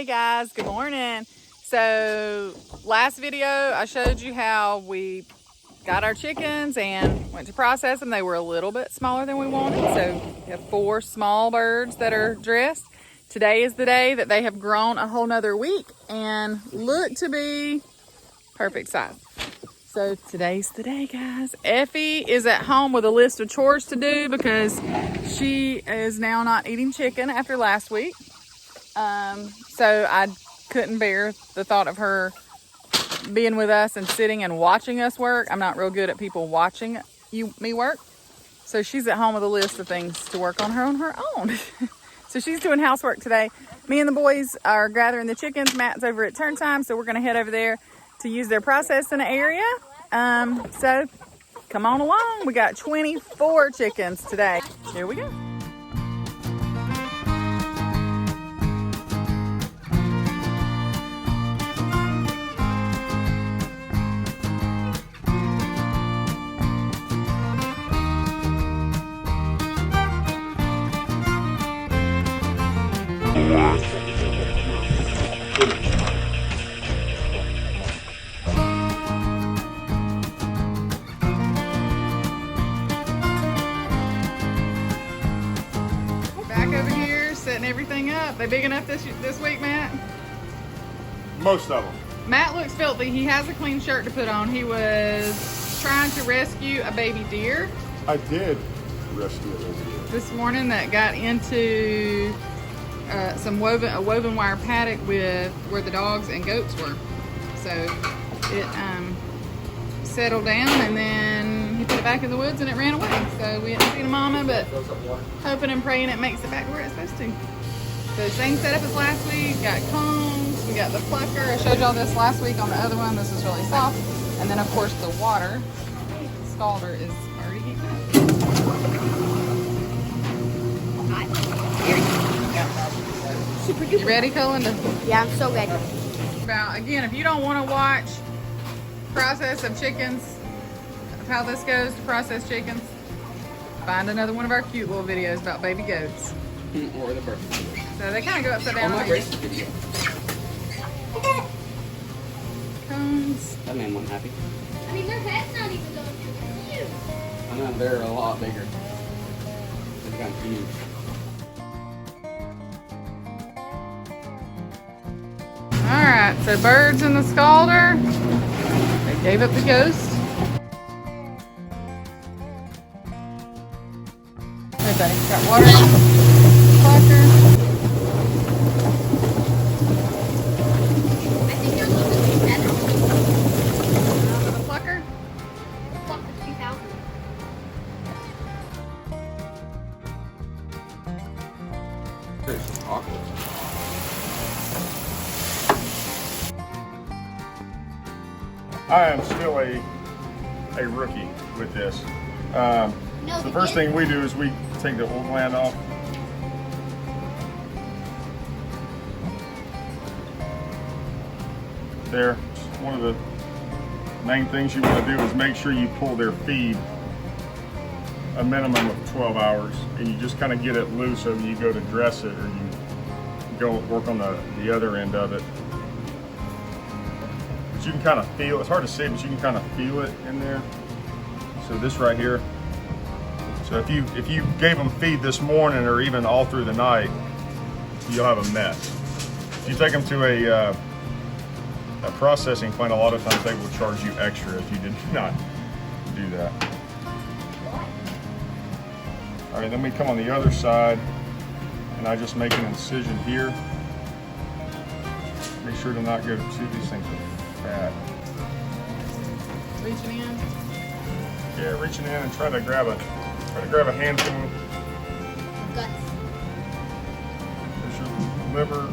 guys, good morning. So last video I showed you how we got our chickens and went to process them. They were a little bit smaller than we wanted, so we have 4 small birds that are dressed. Today is the day that they have grown a whole nother week and look to be perfect size. So today's the day, guys. Effie is at home with a list of chores to do because she is now not eating chicken after last week. So I couldn't bear the thought of her being with us and sitting and watching us work. I'm not real good at people watching me work. So she's at home with a list of things to work on her own. So she's doing housework today. Me and the boys are gathering the chickens. Matt's over at turn time, so we're gonna head over there to use their processing area. So come on along. We got 24 chickens today. Here we go. Back over here, setting everything up. They big enough this week, Matt? Most of them. Matt looks filthy. He has a clean shirt to put on. He was trying to rescue a baby deer. I did rescue a baby deer This morning that got into a woven wire paddock with where the dogs and goats were. So it settled down, and then he put it back in the woods and it ran away. So we haven't seen a mama, but hoping and praying it makes it back where it's supposed to. So same setup as last week. Got combs, we got the plucker. I showed y'all this last week on the other one. This is really soft. And then of course the water scalder is already heating up. You ready, Cullen? Yeah, I'm so ready. Again, if you don't want to watch process of chickens, of how this goes to process chickens, find another one of our cute little videos about baby goats. Or the birth. So they kind of go upside down. Oh, my race video. Cones. That man wasn't happy. I mean, their head's not even going too cute. I know, they're a lot bigger. They've gotten huge. Alright, so birds in the scalder. They gave up the ghost. Hey buddy, got water in the plucker. I think they're a little bit better. The plucker. Fuck the 2000. It's awkward. I am still a rookie with this. No, The first thing we do is we take the old gland off. There, one of the main things you want to do is make sure you pull their feed a minimum of 12 hours, and you just kind of get it loose so you go to dress it, or you go work on the other end of it. But you can kind of feel, it's hard to see, but you can kind of feel it in there. So this right here. So if you gave them feed this morning or even all through the night, you'll have a mess. If you take them to a processing plant, a lot of times they will charge you extra if you did not do that. All right, then we come on the other side, and I just make an incision here. Make sure to not go too, these things are fat. Reaching in. Yeah, reaching in and try to grab a handful. Guts. There's your liver,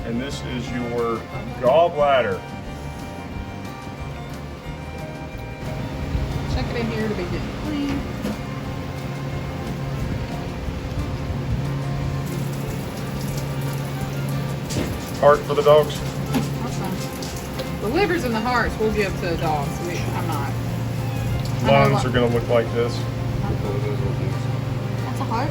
and this is your gallbladder. Check it in here to be getting clean. Heart for the dogs. That's fine. The livers and the hearts we'll give to the dogs. I'm not. Lungs are going to look like this. That's a heart.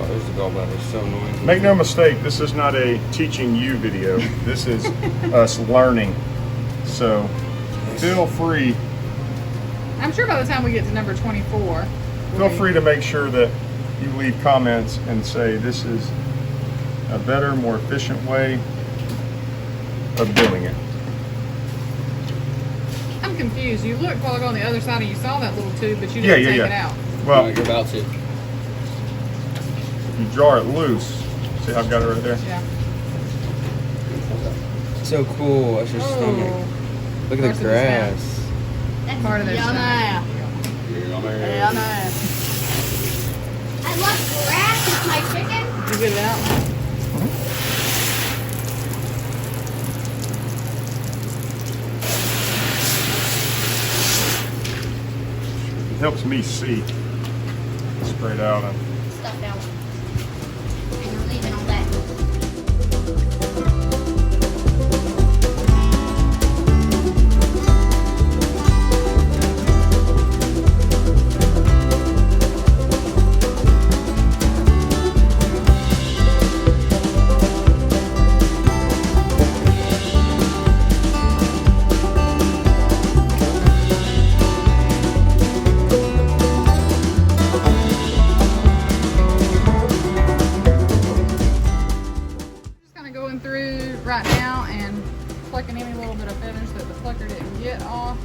there's the gallbladder. It's so annoying. Make no mistake, this is not a teaching you video. This is us learning. So feel free. I'm sure by the time we get to number 24, Feel free to make sure that you leave comments and say this is a better, more efficient way of doing it. I'm confused. You looked while ago on the other side and you saw that little tube, but you didn't take it out. Well, You're about to. if you draw it loose, see how I've got it right there? Yeah. So cool. That's your stomach. Look at Parts the of his grass. That's Part of their yummy. I love grass with my chicken. You get it out? It helps me see straight out. And Stuff out. And you're leaving all that. Just kind of going through right now and plucking any little bit of feathers that the plucker didn't get off.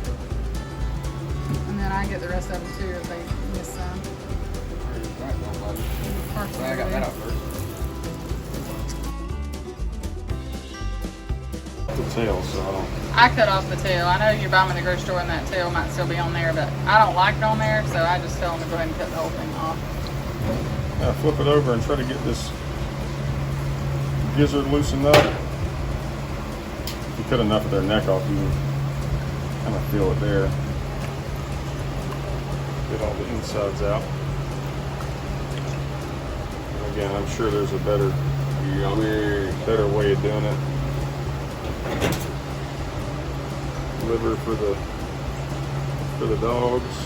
And then I get the rest of them too if they miss some. Parts I got that out first. the tail, so I don't. I cut off the tail. I know you buy them in the grocery store and that tail might still be on there, but I don't like it on there, so I just tell them to go ahead and cut the whole thing off. Yeah, flip it over and try to get this gizzard loosened up. If you cut enough of their neck off, you can kind of feel it there. Get all the insides out. And again, I'm sure there's a better way of doing it. Liver for the dogs.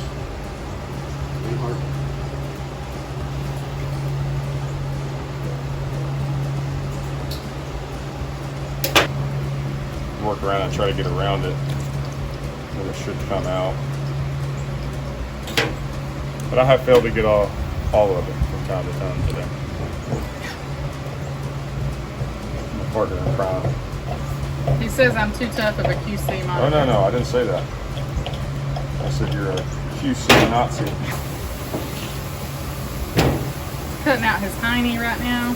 Work around and try to get around it, and it should come out. But I have failed to get all of it from time to time today. My partner in crime. He says I'm too tough of a QC Oh monitor. no, I didn't say that. I said you're a QC Nazi. Cutting out his hiney right now.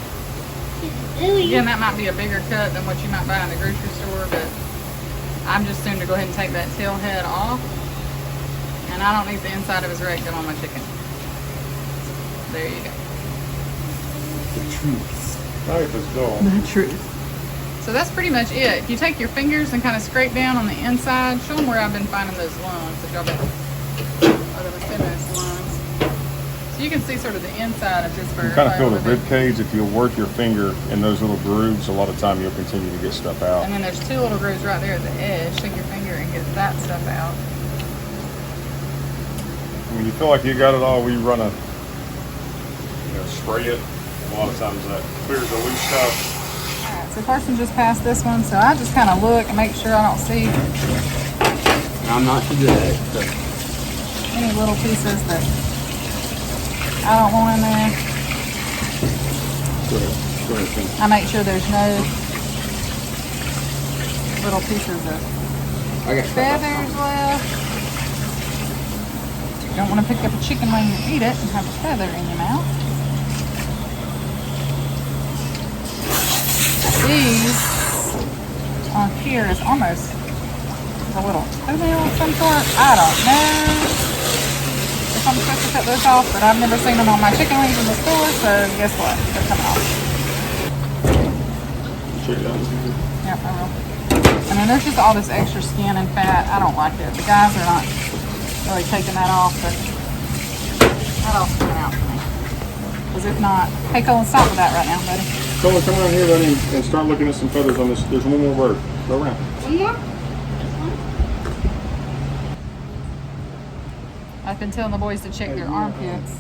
Again, that might be a bigger cut than what you might buy in the grocery store, but I'm just soon to go ahead and take that tail head off. And I don't need the inside of his rectum on my chicken. There you go. The truth. Life is dull. The truth. So that's pretty much it. If you take your fingers and kind of scrape down on the inside, show them where I've been finding those lungs. If y'all been, lungs. So you can see sort of the inside of this bird. You kind of feel the rib cage. If you work your finger in those little grooves, a lot of time you'll continue to get stuff out. And then there's two little grooves right there at the edge. Take your finger and get that stuff out. When you feel like you got it all, we run a, spray it. A lot of times that clears the loose stuff. Alright, so Carson just passed this one, so I just kind of look and make sure I don't see I'm not too good at it. So. any little pieces that I don't want in there. Go ahead, finish. I make sure there's no little pieces of I got feathers left. You don't want to pick up a chicken when you eat it and have a feather in your mouth. These on here is almost a little toenail of some sort. I don't know if I'm supposed to cut those off, but I've never seen them on my chicken wings in the store, so guess what? They're coming off. Check it out. Yep, I will. I mean, there's just all this extra skin and fat. I don't like it. The guys are not really taking that off, but that all's coming out for me. Because if not, hey Colin, stop with that right now, buddy. Colin, come around here, buddy, and start looking at some feathers on this. There's one more bird. Go around. One more? I've been telling the boys to check their armpits.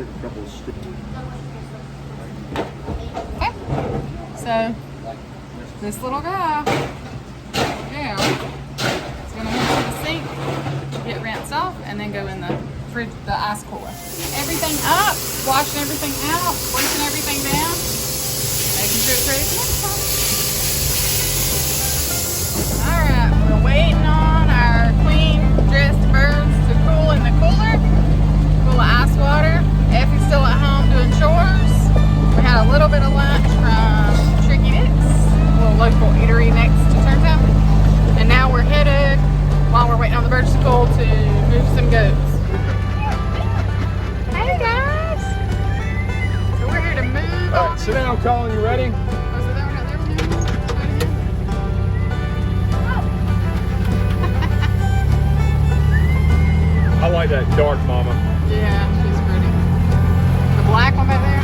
take a couple of strips. Okay. So this little guy, yeah, is gonna head to the sink, get rinsed off, and then go in the fridge, the ice cooler. Everything up, washing everything out, washing everything down, making sure it's ready for next time. All right, we're waiting on our clean, dressed birds to cool in the cooler, full of ice water. Effie's still at home doing chores. We had a little bit of lunch from Tricky Dick's, a little local eatery next to Turntown. And now we're headed, while we're waiting on the birds to cool, to move some goats. Hey guys! So we're here to move. All right, sit down, Colin. You ready? Oh, so that one right there, we're moving. I like that dark mama. Yeah, she's pretty. The black one back there?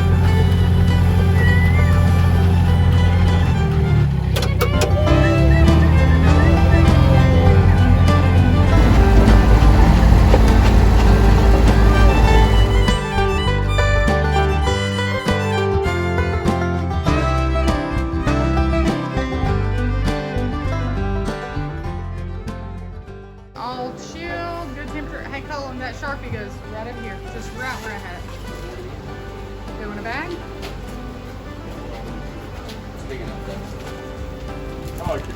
All chill, good temperature. Hey Colin, that Sharpie goes right over here, just right where I had it. Go in a bag. It's big enough though. I like it.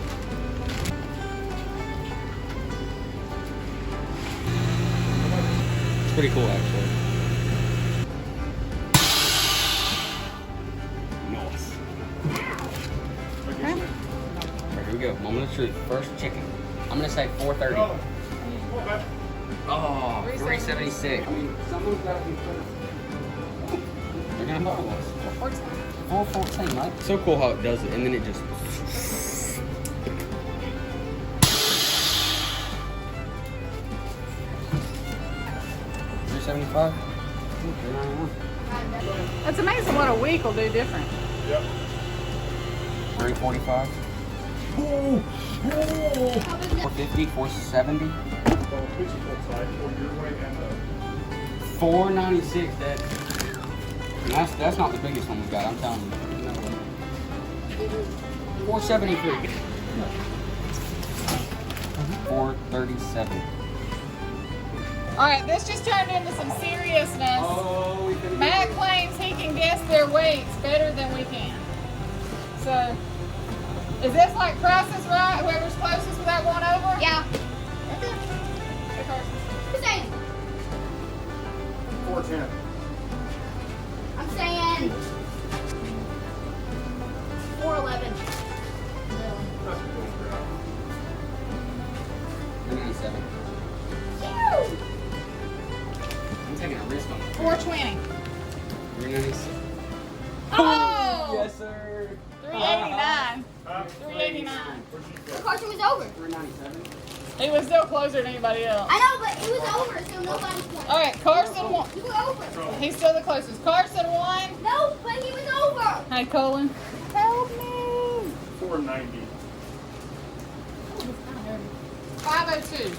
It's pretty cool actually. Nice. Okay. Alright, here we go. Moment of truth. First chicken. I'm gonna say 430. Oh, 376. I mean, someone's gotta be first. They're gonna hold us. 414, right? So cool how it does it, and then it just. 375. 391. That's amazing what a week will do different. Yep. 345. 450, 470. 496. That's not the biggest one we've got. I'm telling you. 473. 437. All right, this just turned into some seriousness. Oh, we can. Matt claims he can guess their weights better than we can. So, is this like Price is Right? Whoever's closest without going over? Yeah. Okay. Hey, Carson. Who's saying? 410. I'm saying 411. 397. Ew! I'm taking a risk on it. 420. 396. Oh! Yes, sir. 389. 389. Carson was over. 397. He was still closer than anybody else. I know, but it was over, so nobody's won. All right, Carson won. You were over. He's still the closest. Carson won. No, but he was over. Hey, Colin. Help me. 490. 502.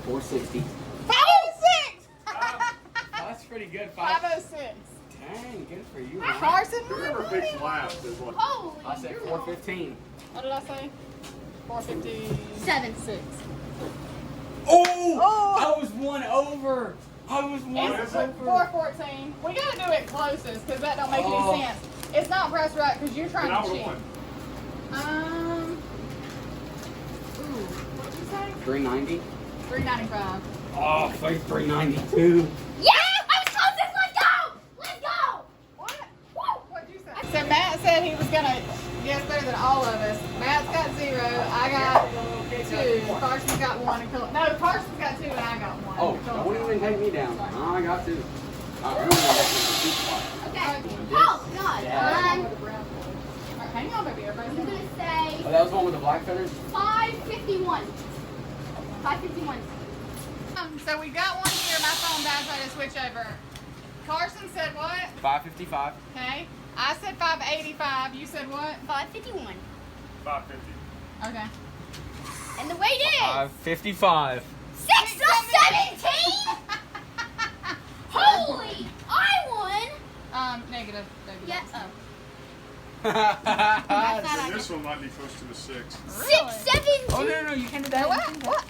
460. 506. That's pretty good. 506. Dang, good for you. Carson Whoever won. picks last is what. Holy. I said 415. What did I say? 456. 7. Oh! I was one over. I was one It's over. 414. We gotta do it closest because that don't make Oh. any sense. It's not Price Right because you're trying And I to would cheat. have won. What did you say? 390. 395. Oh, Faith 392. Yeah! I was closest! Let's go! Let's go! What? Woo! What'd you say? So Matt said he was gonna guess better than all of us. Matt's got 0. I got 2. Carson's got 1. And Col- no, Carson's got 2 and I got 1. Oh, don't even take me down. Oh, I got 2. Okay. Oh, God. Hang on, baby. I'm Everybody's going gonna to say Oh, that was the one with the black feathers? 551. 551. So we got one here. My phone died, so I had to switch over. Carson said what? 555. Okay. I said 585. You said what? 551. 550. Okay. And the weight is 555. 6 of 17? Holy! I won! Negative. Yeah. Oh. And this one might be close to a 6. Really? 6, 7, 2. Oh no, you can't do No, that. what?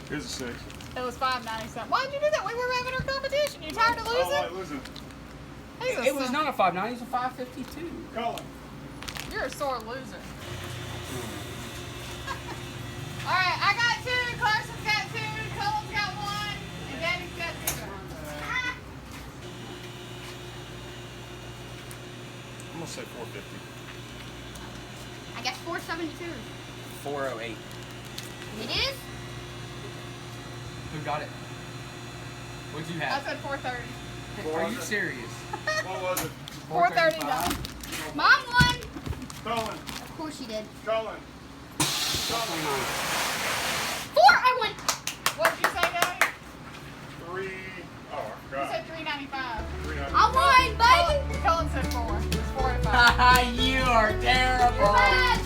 Here's a 6. It was 5.90 something. Why'd you do that? We were having our competition. You tired of I losing? don't like losing. He's a It was son- not a 5.90, it was a 5.52. Colin. You're a sore loser. All right, I got 2. Carson's got 2. Colin's got 1. And Daddy's got 2. I'm gonna say 450. I guess 472. 408. It is? Who got it? What'd you I have? said 430. Are you serious? What was it? 430 435? Mom won. Colin. Of course she did. Colin. 4, I won. What did you say, Daddy? 3. Oh, I You forgot. said 395. 300. I won, baby. Colin said 4. It was 405. You are terrible. You're bad.